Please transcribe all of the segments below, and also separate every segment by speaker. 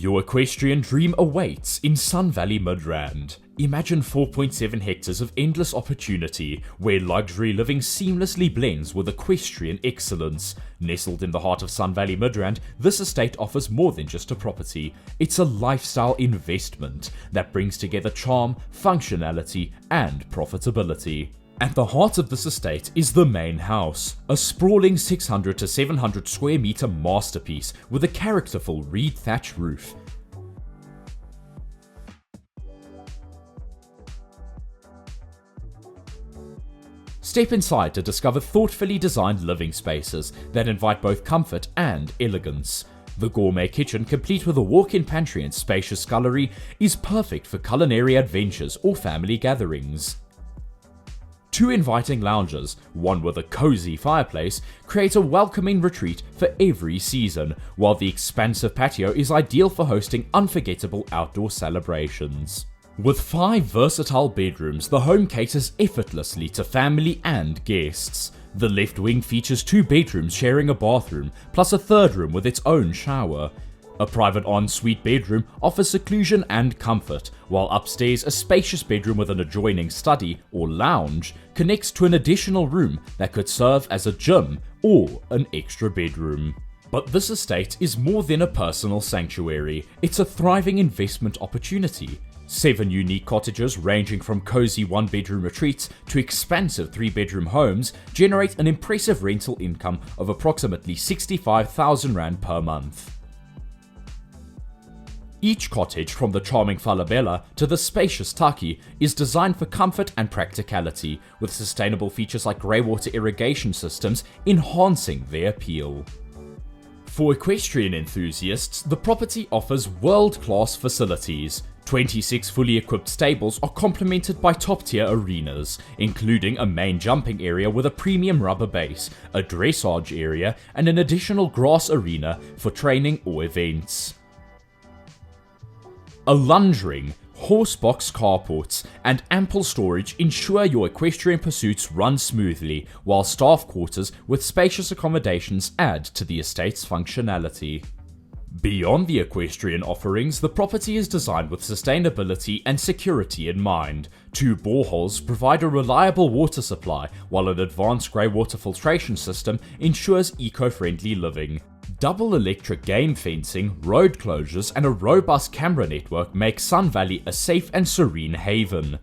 Speaker 1: Your equestrian dream awaits in Sun Valley Midrand. Imagine 4.7 hectares of endless opportunity, where luxury living seamlessly blends with equestrian excellence. Nestled in the heart of Sun Valley Midrand, this estate offers more than just a property. It's a lifestyle investment that brings together charm, functionality, and profitability. At the heart of this estate is the main house, a sprawling 600 to 700 square meter masterpiece with a characterful reed thatch roof. Step inside to discover thoughtfully designed living spaces that invite both comfort and elegance. The gourmet kitchen, complete with a walk-in pantry and spacious scullery, is perfect for culinary adventures or family gatherings. Two inviting lounges, one with a cozy fireplace, create a welcoming retreat for every season, while the expansive patio is ideal for hosting unforgettable outdoor celebrations. With 5 versatile bedrooms, the home caters effortlessly to family and guests. The left wing features 2 bedrooms sharing a bathroom, plus a third room with its own shower. A private ensuite bedroom offers seclusion and comfort, while upstairs a spacious bedroom with an adjoining study or lounge connects to an additional room that could serve as a gym or an extra bedroom. But this estate is more than a personal sanctuary, it's a thriving investment opportunity. 7 unique cottages ranging from cozy 1-bedroom retreats to expansive 3-bedroom homes generate an impressive rental income of approximately R65,000 per month. Each cottage, from the charming Falabella to the spacious Taki, is designed for comfort and practicality, with sustainable features like greywater irrigation systems enhancing their appeal. For equestrian enthusiasts, the property offers world-class facilities. 26 fully equipped stables are complemented by top-tier arenas, including a main jumping area with a premium rubber base, a dressage area, and an additional grass arena for training or events. A lunge ring, horse box carports, and ample storage ensure your equestrian pursuits run smoothly, while staff quarters with spacious accommodations add to the estate's functionality. Beyond the equestrian offerings, the property is designed with sustainability and security in mind. 2 boreholes provide a reliable water supply, while an advanced greywater filtration system ensures eco-friendly living. Double electric game fencing, road closures, and a robust camera network make Sun Valley a safe and serene haven.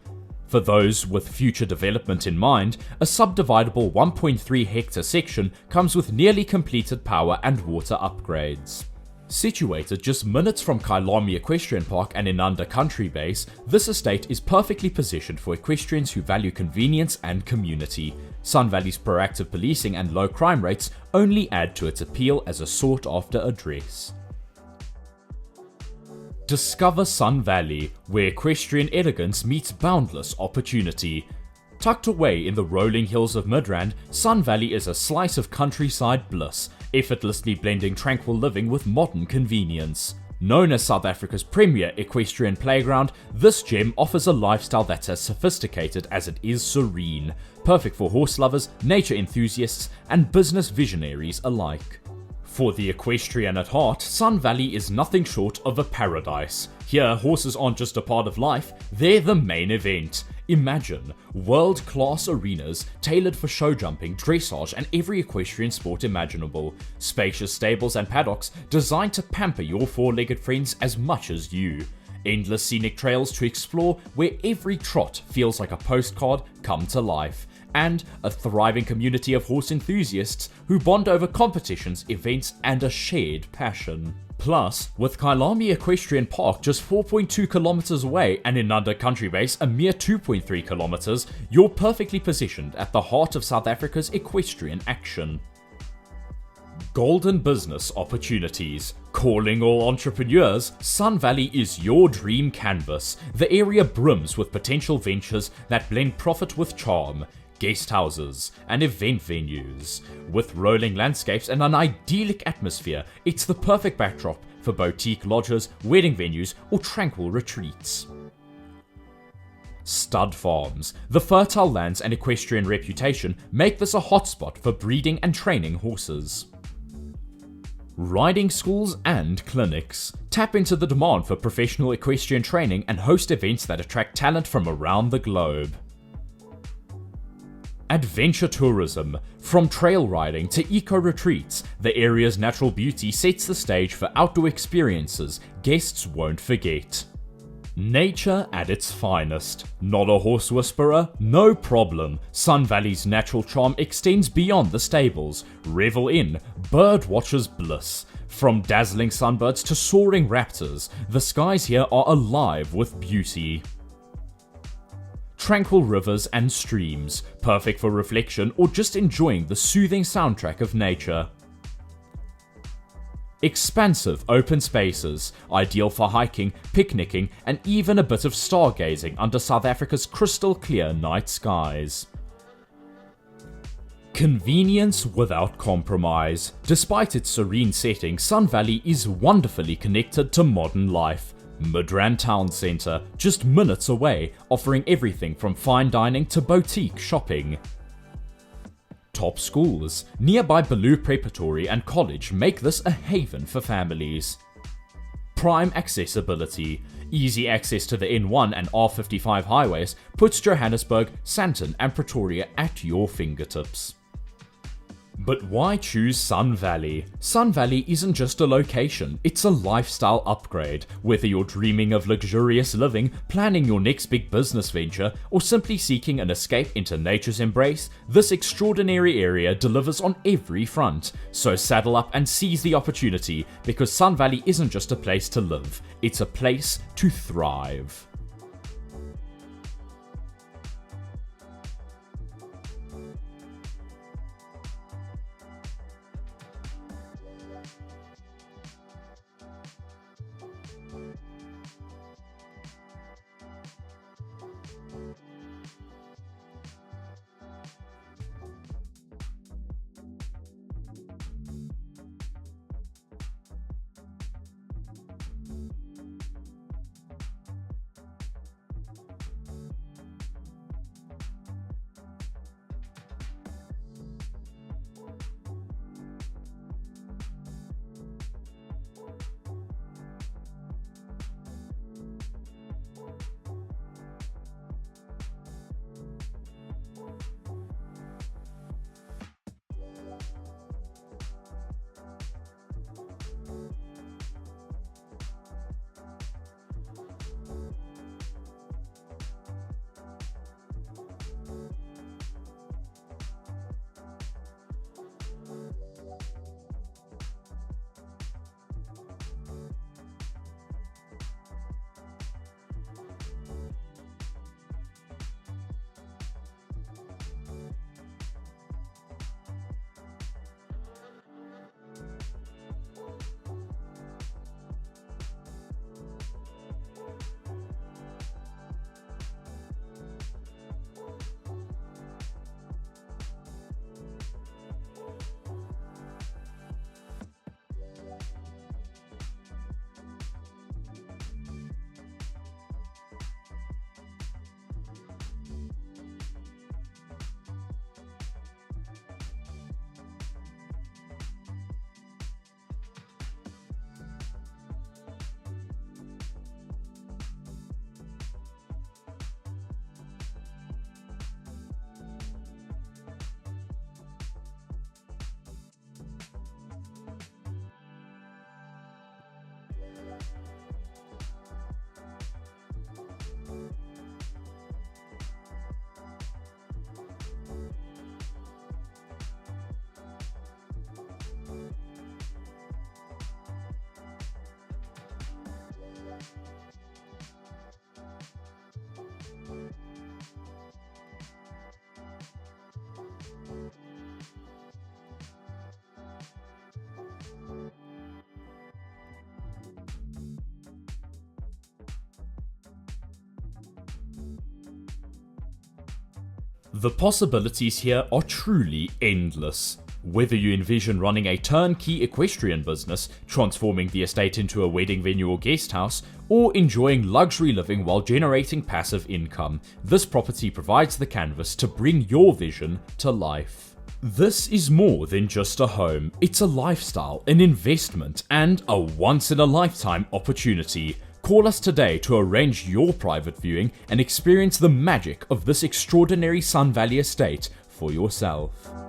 Speaker 1: For those with future development in mind, a subdividable 1.3 hectare section comes with nearly completed power and water upgrades. Situated just minutes from Kailami Equestrian Park and Inanda Country Base, this estate is perfectly positioned for equestrians who value convenience and community. Sun Valley's proactive policing and low crime rates only add to its appeal as a sought-after address. Discover Sun Valley, where equestrian elegance meets boundless opportunity. Tucked away in the rolling hills of Midrand, Sun Valley is a slice of countryside bliss, effortlessly blending tranquil living with modern convenience. Known as South Africa's premier equestrian playground, this gem offers a lifestyle that's as sophisticated as it is serene, perfect for horse lovers, nature enthusiasts, and business visionaries alike. For the equestrian at heart, Sun Valley is nothing short of a paradise. Here, horses aren't just a part of life, they're the main event. Imagine world-class arenas tailored for show jumping, dressage, and every equestrian sport imaginable. Spacious stables and paddocks designed to pamper your 4-legged friends as much as you. Endless scenic trails to explore where every trot feels like a postcard come to life. And a thriving community of horse enthusiasts who bond over competitions, events, and a shared passion. Plus, with Kailami Equestrian Park just 4.2 kilometers away and Inanda Country Base a mere 2.3 kilometers, you're perfectly positioned at the heart of South Africa's equestrian action. Golden business opportunities. Calling all entrepreneurs, Sun Valley is your dream canvas. The area brims with potential ventures that blend profit with charm. Guest houses, and event venues. With rolling landscapes and an idyllic atmosphere, it's the perfect backdrop for boutique lodges, wedding venues, or tranquil retreats. Stud farms. The fertile lands and equestrian reputation make this a hotspot for breeding and training horses. riding schools and clinics. Tap into the demand for professional equestrian training and host events that attract talent from around the globe. Adventure tourism. From trail riding to eco-retreats, the area's natural beauty sets the stage for outdoor experiences guests won't forget. Nature at its finest. Not a horse whisperer? No problem. Sun Valley's natural charm extends beyond the stables. Revel in birdwatcher's bliss. From dazzling sunbirds to soaring raptors, the skies here are alive with beauty. Tranquil rivers and streams, perfect for reflection or just enjoying the soothing soundtrack of nature. Expansive open spaces, ideal for hiking, picnicking, and even a bit of stargazing under South Africa's crystal clear night skies. Convenience without compromise. Despite its serene setting, Sun Valley is wonderfully connected to modern life. Midrand Town Centre, just minutes away, offering everything from fine dining to boutique shopping. Top schools. Nearby Ballou Preparatory and College make this a haven for families. Prime accessibility. Easy access to the N1 and R55 highways puts Johannesburg, Sandton and Pretoria at your fingertips. But why choose Sun Valley? Sun Valley isn't just a location, it's a lifestyle upgrade. Whether you're dreaming of luxurious living, planning your next big business venture, or simply seeking an escape into nature's embrace, this extraordinary area delivers on every front. So saddle up and seize the opportunity, because Sun Valley isn't just a place to live, it's a place to thrive. The possibilities here are truly endless. Whether you envision running a turnkey equestrian business, transforming the estate into a wedding venue or guest house, or enjoying luxury living while generating passive income, this property provides the canvas to bring your vision to life. This is more than just a home, it's a lifestyle, an investment, and a once-in-a-lifetime opportunity. Call us today to arrange your private viewing and experience the magic of this extraordinary Sun Valley estate for yourself.